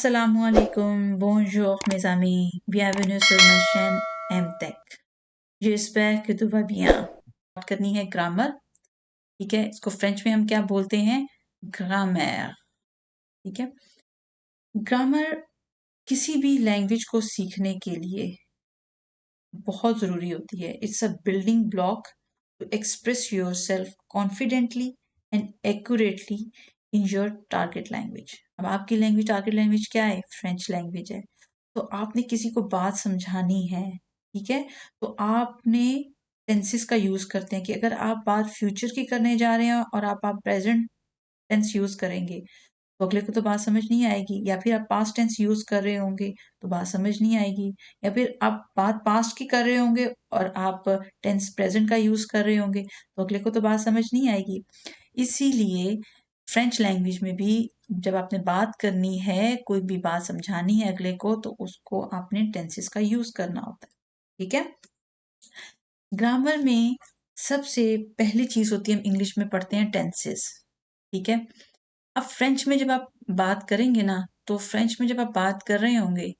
Assalamualaikum, bonjour mes amis, bienvenue sur ma chaîne MTech। J'espère que tout va bien। बात करनी है grammar, ठीक है। इसको फ्रेंच में हम क्या बोलते हैं? ग्रामर, ठीक है। ग्रामर किसी भी लैंग्वेज को सीखने के लिए बहुत ज़रूरी होती है। It's a building block to express yourself confidently and accurately in your target language. अब आपकी लैंग्वेज टारगेट लैंग्वेज क्या है? फ्रेंच लैंग्वेज है। तो आपने किसी को बात समझानी है, ठीक है, तो आपने टेंसेस का यूज़ करते हैं कि अगर आप बात फ्यूचर की करने जा रहे हैं और आप प्रेजेंट टेंस यूज़ करेंगे तो अगले को तो बात समझ नहीं आएगी, या फिर आप पास्ट टेंस यूज़ कर रहे होंगे तो बात समझ नहीं आएगी, या फिर आप बात पास्ट की कर रहे होंगे और आप टेंस प्रेजेंट का यूज़ कर रहे होंगे तो अगले को तो बात समझ नहीं आएगी। इसीलिए फ्रेंच लैंग्वेज में भी जब आपने बात करनी है, कोई भी बात समझानी है अगले को, तो उसको आपने टेंसेस का यूज़ करना होता है, ठीक है। ग्रामर में सबसे पहली चीज़ होती है, हम इंग्लिश में पढ़ते हैं टेंसेस, ठीक है। अब फ्रेंच में जब आप बात करेंगे ना, तो फ्रेंच में जब आप बात कर रहे होंगे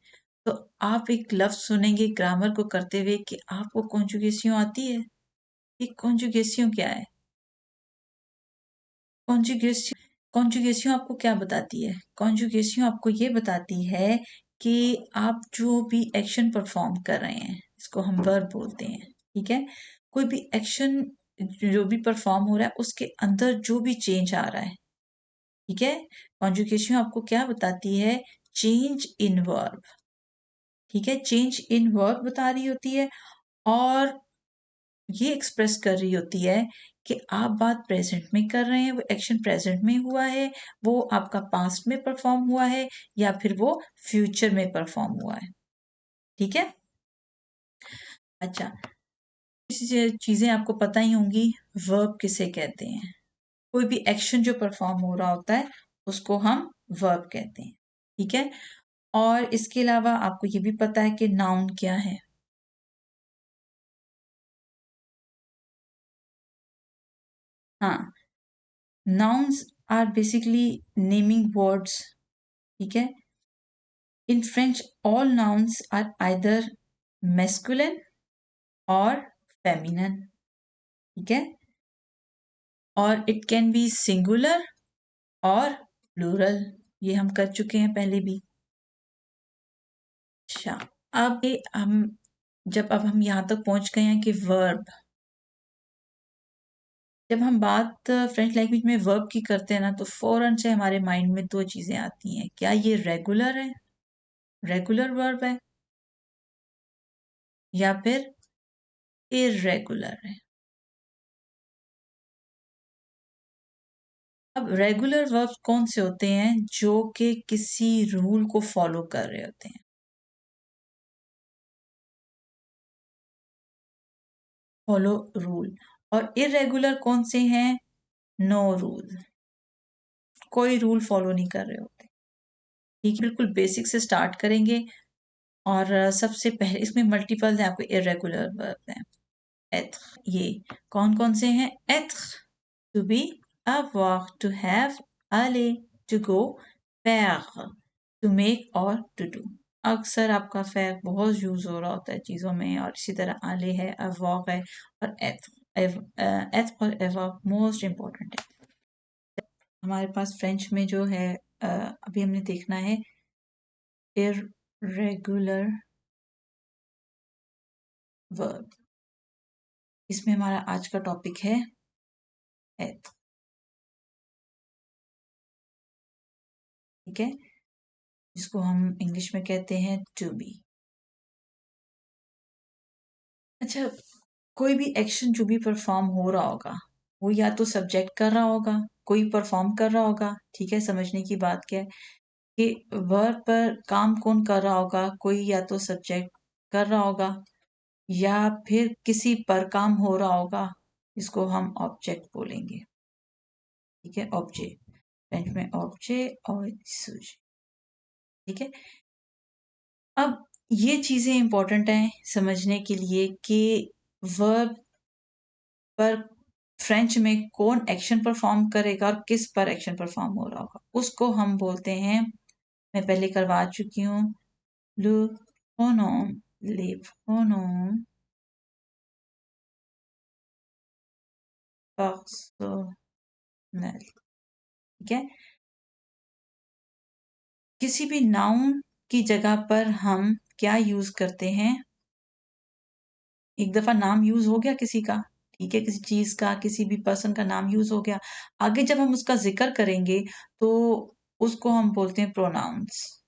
तो आप एक लफ्ज़ सुनेंगे ग्रामर को करते हुए कि आपको कॉन्जुगेशन आती है। ये कॉन्जुगेशन क्या है? कॉन्जुगेशन कॉन्जुगेशन आपको क्या बताती है? कॉन्जुगेशन आपको ये बताती है कि आप जो भी एक्शन परफॉर्म कर रहे हैं, इसको हम वर्ब बोलते हैं, ठीक है। कोई भी एक्शन जो भी परफॉर्म हो रहा है उसके अंदर जो भी चेंज आ रहा है, ठीक है। कॉन्जुगेशन आपको क्या बताती है? चेंज इन वर्ब, ठीक है। चेंज इन वर्ब बता रही होती है और ये एक्सप्रेस कर रही होती है कि आप बात प्रेजेंट में कर रहे हैं, वो एक्शन प्रेजेंट में हुआ है, वो आपका पास्ट में परफॉर्म हुआ है, या फिर वो फ्यूचर में परफॉर्म हुआ है, ठीक है। अच्छा, चीजें आपको पता ही होंगी, वर्ब किसे कहते हैं। कोई भी एक्शन जो परफॉर्म हो रहा होता है उसको हम वर्ब कहते हैं, ठीक है। और इसके अलावा आपको ये भी पता है कि नाउन क्या है। हाँ, nouns are basically naming words, ठीक है। In French, all nouns are either masculine or feminine, ठीक है। और it can be singular और plural, ये हम कर चुके हैं पहले भी। अच्छा, अब हम यहाँ तक पहुंच गए हैं कि वर्ब, जब हम बात फ्रेंच लैंग्वेज में वर्ब की करते हैं ना, तो फौरन से हमारे माइंड में दो चीजें आती हैं। क्या ये रेगुलर है, रेगुलर वर्ब है, या फिर इरेगुलर है। अब रेगुलर वर्ब्स कौन से होते हैं? जो कि किसी रूल को फॉलो कर रहे होते हैं, फॉलो रूल। और इरेगुलर कौन से हैं? नो रूल, कोई रूल फॉलो नहीं कर रहे होते, ठीक है। बिल्कुल बेसिक से स्टार्ट करेंगे और सबसे पहले इसमें मल्टीपल हैं, आपको इरेगुलर वर्ब हैं। एत्र, ये कौन कौन से हैं? एत्र, to be, avoir, to have, aller, to go, faire, to make और टू डू। अक्सर आपका फैर बहुत यूज हो रहा होता है चीज़ों में, और इसी तरह आले है, अवॉक है, और एथ और एवॉक मोस्ट इम्पॉर्टेंट है। हमारे पास फ्रेंच में जो है, अभी हमने देखना है इरेगुलर वर्ब। इसमें हमारा आज का टॉपिक है एथ, ठीक है, जिसको हम इंग्लिश में कहते हैं टू बी। अच्छा, कोई भी एक्शन जो भी परफॉर्म हो रहा होगा, वो या तो सब्जेक्ट कर रहा होगा, कोई परफॉर्म कर रहा होगा, ठीक है। समझने की बात क्या है कि वर्ब पर काम कौन कर रहा होगा? कोई या तो सब्जेक्ट कर रहा होगा, या फिर किसी पर काम हो रहा होगा, इसको हम ऑब्जेक्ट बोलेंगे, ठीक है। ऑब्जेक्ट, फ्रेंच में ऑब्जेक्ट और सुजेक्ट, ठीक है। अब ये चीजें इंपॉर्टेंट हैं समझने के लिए कि वर्ब पर फ्रेंच में कौन एक्शन परफॉर्म करेगा और किस पर एक्शन परफॉर्म हो रहा होगा, उसको हम बोलते हैं मैं पहले करवा चुकी हूँ। le pronom, les pronoms personnels, ठीक है। किसी भी नाउन की जगह पर हम क्या यूज करते हैं? एक दफा नाम यूज हो गया किसी का, ठीक है, किसी चीज का, किसी भी पर्सन का नाम यूज हो गया, आगे जब हम उसका जिक्र करेंगे तो उसको हम बोलते हैं प्रोनाउंस।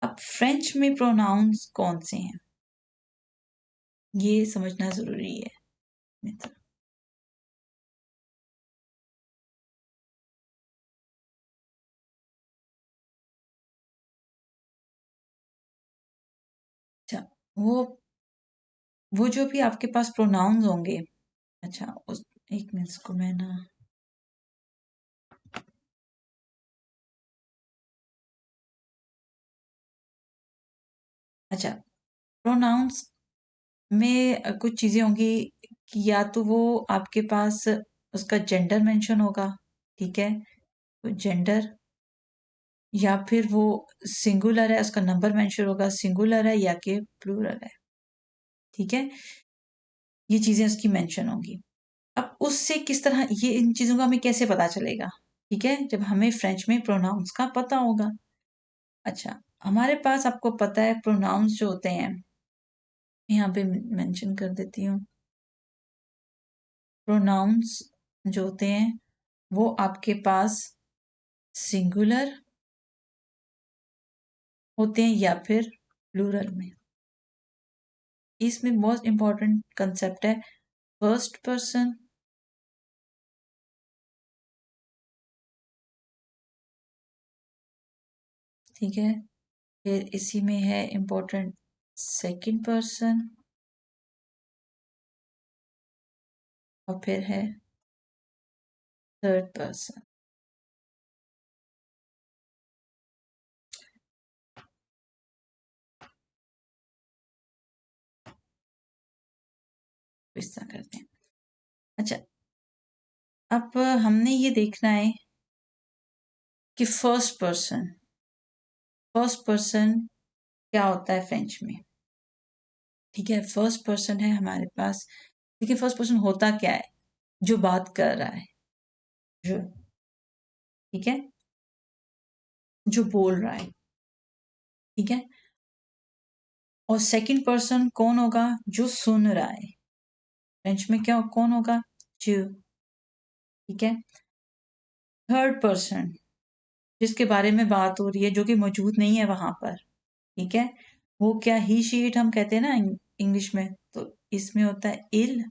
अब फ्रेंच में प्रोनाउंस कौन से हैं, ये समझना जरूरी है मित्र। अच्छा, वो जो भी आपके पास प्रोनाउंस होंगे, अच्छा उस एक मिनट को मैं ना, अच्छा प्रोनाउंस में कुछ चीजें होंगी कि या तो वो आपके पास उसका जेंडर मेंशन होगा, ठीक है, तो जेंडर, या फिर वो सिंगुलर है, उसका नंबर मेंशन होगा, सिंगुलर है या कि प्लूरल है, ठीक है, ये चीजें उसकी मेंशन होंगी। अब उससे किस तरह ये इन चीजों का हमें कैसे पता चलेगा, ठीक है, जब हमें फ्रेंच में प्रोनाउंस का पता होगा। अच्छा, हमारे पास आपको पता है प्रोनाउंस जो होते हैं, यहाँ पे मेंशन कर देती हूँ, प्रोनाउंस जो होते हैं वो आपके पास सिंगुलर होते हैं या फिर प्लूरल में। इसमें मोस्ट इंपॉर्टेंट कंसेप्ट है फर्स्ट पर्सन, ठीक है, फिर इसी में है इंपॉर्टेंट सेकंड पर्सन, और फिर है थर्ड पर्सन। इस तरह करते हैं। अच्छा, अब हमने ये देखना है कि फर्स्ट पर्सन क्या होता है फ्रेंच में, ठीक है, फर्स्ट पर्सन है हमारे पास। देखिए फर्स्ट पर्सन होता क्या है, जो बात कर रहा है, जो, ठीक है, जो बोल रहा है, ठीक है, और सेकंड पर्सन कौन होगा, जो सुन रहा है, फ्रेंच में क्या कौन होगा, जो, ठीक है। थर्ड पर्सन जिसके बारे में बात हो रही है, जो कि मौजूद नहीं है वहां पर, ठीक है, वो क्या, ही शी इट हम कहते हैं ना इंग्लिश में, तो इसमें होता है इल,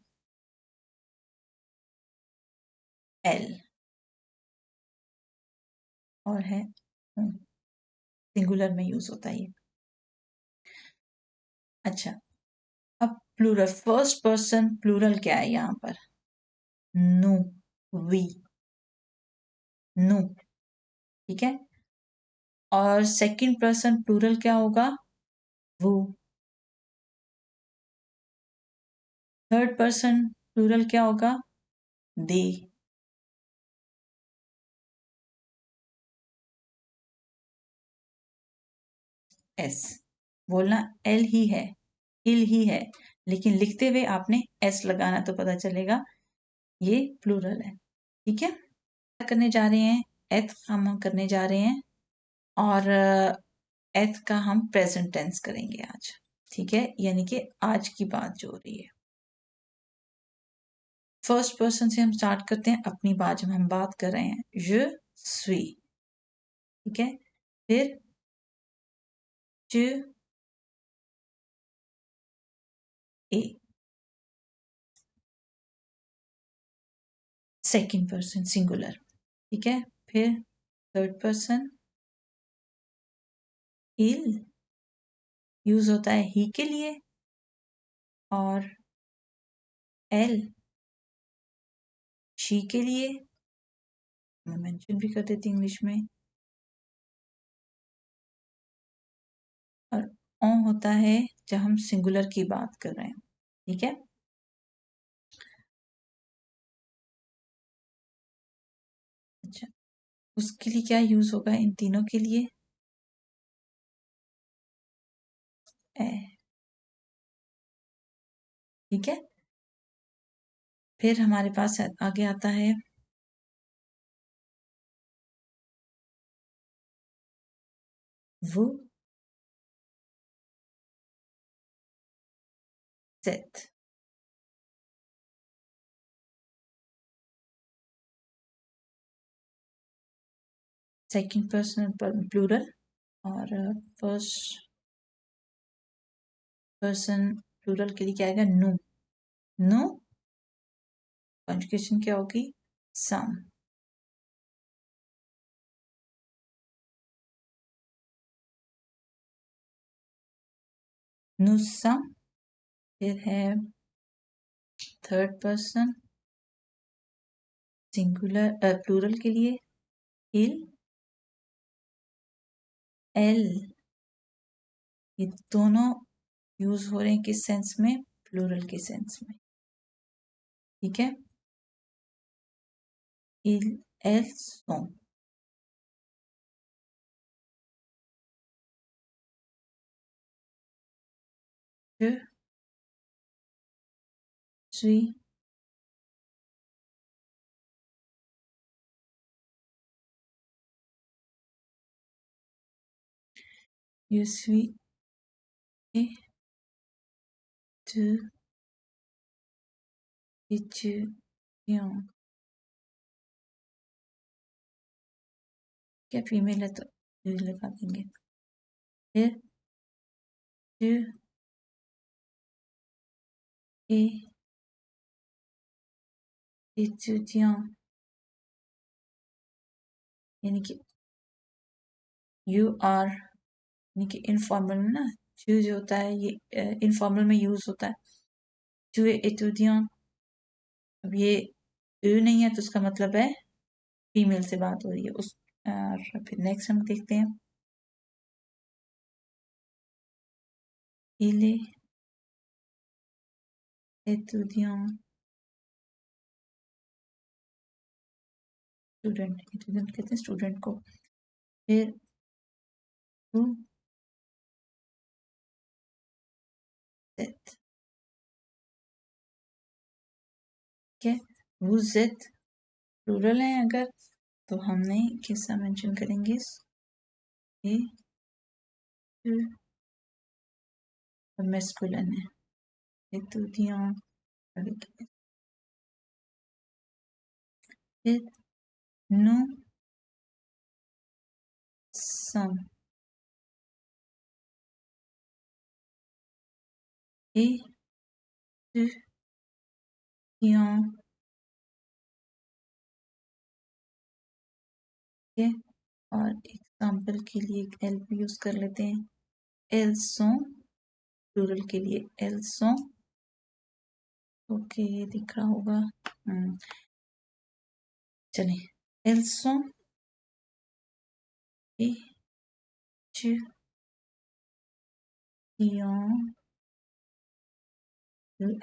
एल, और है सिंगुलर में यूज होता है ये। अच्छा, अब प्लूरल, फर्स्ट पर्सन प्लूरल क्या है यहाँ पर, नु, वी, नु, ठीक है, और सेकंड पर्सन प्लूरल क्या होगा, वो, थर्ड पर्सन प्लूरल क्या होगा, दे, एस, बोलना एल ही है, इल ही है, लेकिन लिखते हुए आपने एस लगाना, तो पता चलेगा ये प्लूरल है, ठीक है। क्या करने जा रहे हैं, एथ हम करने जा रहे हैं, और एथ का हम प्रेजेंट टेंस करेंगे आज, ठीक है, यानी कि आज की बात जो हो रही है। फर्स्ट पर्सन से हम स्टार्ट करते हैं अपनी बात, जब हम बात कर रहे हैं, je suis, ठीक है, फिर tu es, second person singular, ठीक है, फिर थर्ड पर्सन il यूज होता है ही के लिए, और एल शी के लिए, मैं मेंशन भी कर देती इंग्लिश में, और ऑन होता है जब हम सिंगुलर की बात कर रहे हैं, ठीक है। अच्छा, उसके लिए क्या यूज होगा इन तीनों के लिए? ए। ठीक है, फिर हमारे पास आगे आता है वो सेट। सेकंड पर्सन प्लूरल और फर्स्ट पर्सन प्लूरल के लिए क्या आएगा? नो। नो कंजुगेशन क्या होगी? सम। नो सम। फिर है थर्ड पर्सन सिंगुलर प्लूरल के लिए इल एल। ये दोनों यूज हो रहे हैं किस सेंस में? प्लूरल के सेंस में। ठीक है, इल एल सो। je suis je suis étudiant। क्या फीमेल है तो लगा देंगे। फिर je est étudiant, यानी कि यू आर, यानी कि इनफॉर्मल में ना जो होता है ये इनफॉर्मल में यूज होता है। tu es étudiant, अब ये नहीं है तो उसका मतलब है फीमेल से बात हो रही है उस। और फिर नेक्स्ट हम देखते हैं il est étudiant, student, student कहते हैं स्टूडेंट को। फिर vous êtes, ठीक है, vous êtes प्लूरल है अगर तो हमने किसका मेंशन करेंगे? ये मेस्कुलिन है, एतुदियां। फिर नु सम एतुदियां के। और एग्जाम्पल के लिए हेल्प यूज कर लेते हैं, एल्सो प्लूरल के लिए एल्सो। ओके, ये दिख रहा होगा। चलिए, एल्सो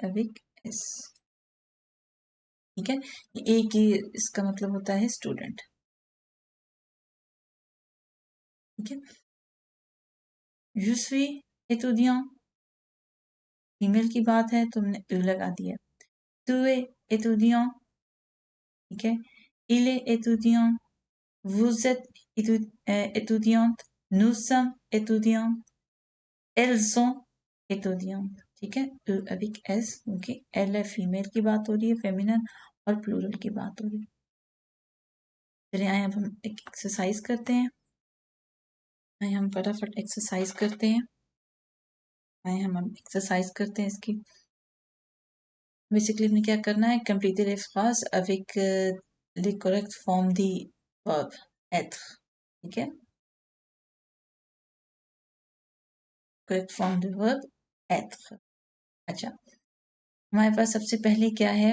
avec एस। ठीक है, एक ही इसका मतलब होता है स्टूडेंट। ठीक है, je suis étudiant, फीमेल की बात है तो हमने उ लगा दिया। tu es étudiant, ठीक है, il est étudiant, vous êtes étudiante, nous sommes étudiants, elles sont étudiantes। ठीक है, उ avec s, क्योंकि एल है फीमेल की बात हो रही है, फेमिनन, और प्लूरल की बात हो रही है। चलिए आए अब हम एक एक्सरसाइज करते हैं। आए हम फटाफट एक्सरसाइज करते हैं। आए हम एक्सरसाइज करते हैं इसकी। बेसिकली हमें क्या करना है? Complete the phrase avec the correct form the verb être। ठीक है, correct form the verb être। अच्छा, हमारे पास सबसे पहले क्या है?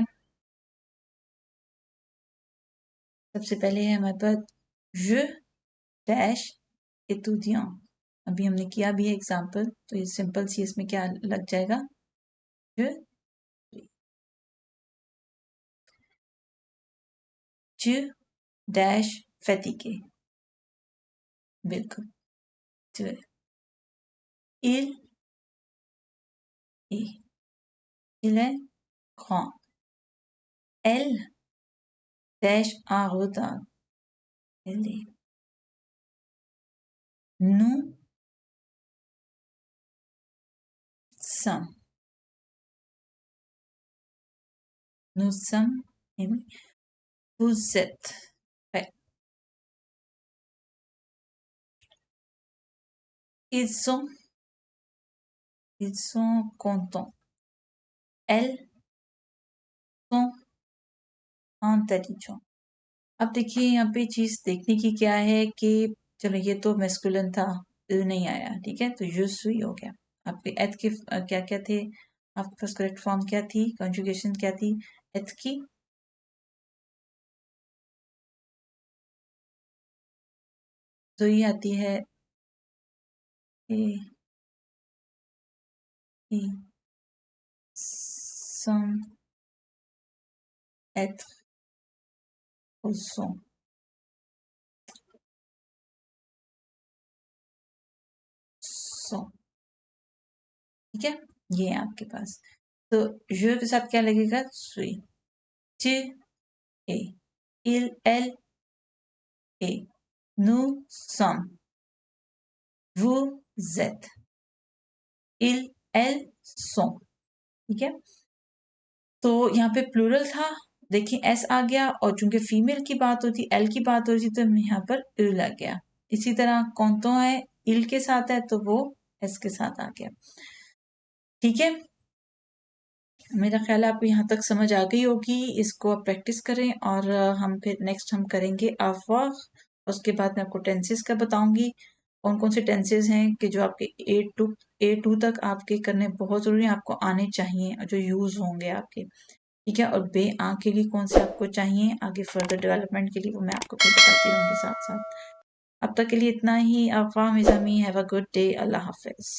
सबसे पहले है हमारे पास je dash étudiant। अभी हमने किया भी है एग्जाम्पल, तो ये सिंपल सी इसमें क्या लग जाएगा? je dash fatigué, बिल्कुल। तो il est, il est grand. Elle pêche en retard. Elle est. Nous sommes. Nous sommes. Eh oui. Vous êtes. Ouais. Ils sont. Ils sont contents. Elles sont intelligentes. अब देखिए यहाँ पे चीज देखने की क्या है कि चलो ये तो मेस्कुलिन था, नहीं आया, ठीक है, तो यूज हुई हो गया। आपके एथ के क्या क्या थे, आपके पास करेक्ट फॉर्म क्या थी, कंजुगेशन क्या थी एथ की? तो ये आती है ए, ए, some être au son, son, ठीक है, ये है आपके पास। तो je के साथ क्या लगेगा? suis, tu es, il, elle est, nous sommes, vous êtes, ils, elles sont, ठीक है। तो यहाँ पे प्लूरल था, देखिए एस आ गया, और चूंकि फीमेल की बात होती, एल की बात होती, तो यहाँ पर इल आ गया। इसी तरह कौन तो है, इल के साथ है तो वो एस के साथ आ गया, ठीक है। मेरा ख्याल है आपको यहाँ तक समझ आ गई होगी। इसको आप प्रैक्टिस करें, और हम फिर नेक्स्ट हम करेंगे अफवाह। उसके बाद मैं आपको टेंसेस का बताऊंगी, कौन कौन से टेंसेस हैं कि जो आपके A2 तक आपके करने बहुत ज़रूरी है, आपको आने चाहिए, जो यूज़ होंगे आपके, ठीक है। और बे आ के लिए कौन से आपको चाहिए आगे फर्दर डेवलपमेंट के लिए, वो मैं आपको फिर बताती रहूँगी साथ साथ। अब तक के लिए इतना ही। अफवाह मिज़ामी, हैव अ गुड डे, अल्लाह हाफिज़।